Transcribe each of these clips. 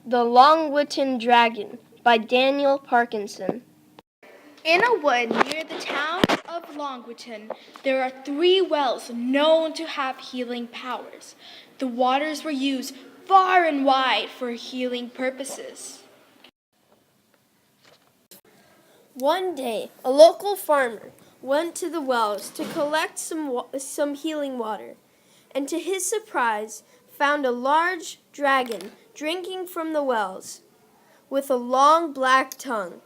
The Longwitton Dragon by Daniel Parkinson. In a wood near the town of Longwitton, there are 3 wells known to have healing powers. The waters were used far and wide for healing purposes. One day, a local farmer went to the wells to collect some healing water, and to his surprise, found a large dragon drinking from the wells, with a long black tongue.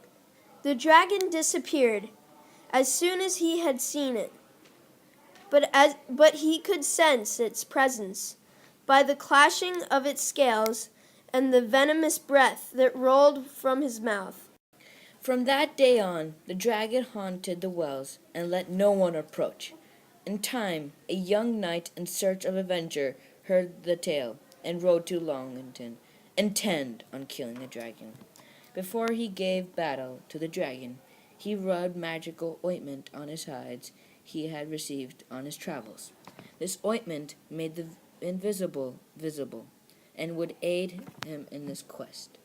The dragon disappeared as soon as he had seen it, but he could sense its presence by the clashing of its scales and the venomous breath that rolled from his mouth. From that day on, the dragon haunted the wells and let no one approach. In time, a young knight in search of adventure heard the tale and rode to Longwitton, intent on killing the dragon. Before he gave battle to the dragon, he rubbed magical ointment on his hides he had received on his travels. This ointment made the invisible visible and would aid him in his quest.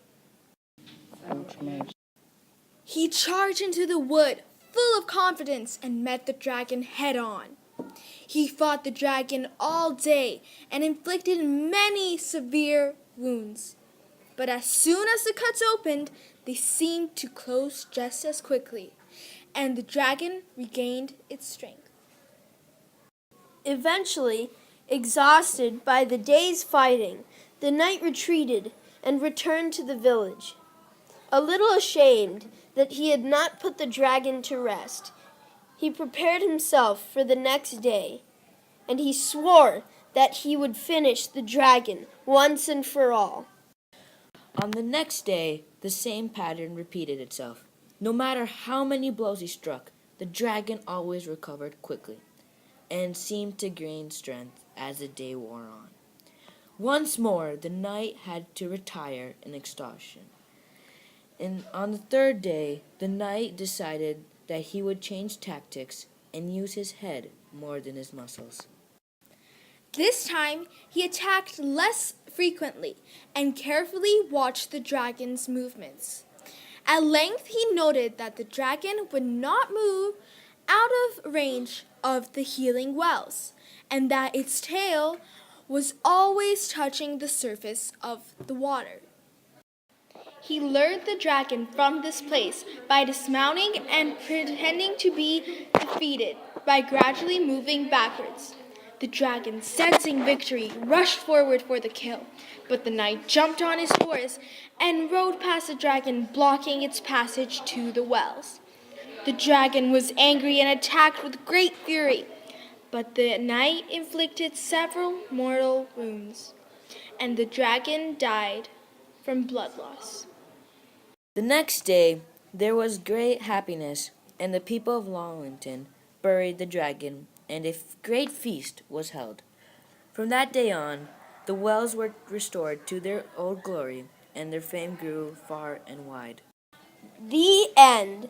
He charged into the wood full of confidence and met the dragon head on. He fought the dragon all day and inflicted many severe wounds. But as soon as the cuts opened, they seemed to close just as quickly, and the dragon regained its strength. Eventually, exhausted by the day's fighting, the knight retreated and returned to the village. A little ashamed that he had not put the dragon to rest, he prepared himself for the next day, and he swore that he would finish the dragon once and for all. On the next day, the same pattern repeated itself. No matter how many blows he struck, the dragon always recovered quickly and seemed to gain strength as the day wore on. Once more, the knight had to retire in exhaustion. And on the 3rd day, the knight decided that he would change tactics and use his head more than his muscles. This time, he attacked less frequently and carefully watched the dragon's movements. At length, he noted that the dragon would not move out of range of the healing wells, and that its tail was always touching the surface of the water. He lured the dragon from this place by dismounting and pretending to be defeated by gradually moving backwards. The dragon, sensing victory, rushed forward for the kill, but the knight jumped on his horse and rode past the dragon, blocking its passage to the wells. The dragon was angry and attacked with great fury, but the knight inflicted several mortal wounds, and the dragon died from blood loss. The next day, there was great happiness, and the people of Longwitton buried the dragon, and a great feast was held. From that day on, the wells were restored to their old glory, and their fame grew far and wide. The end.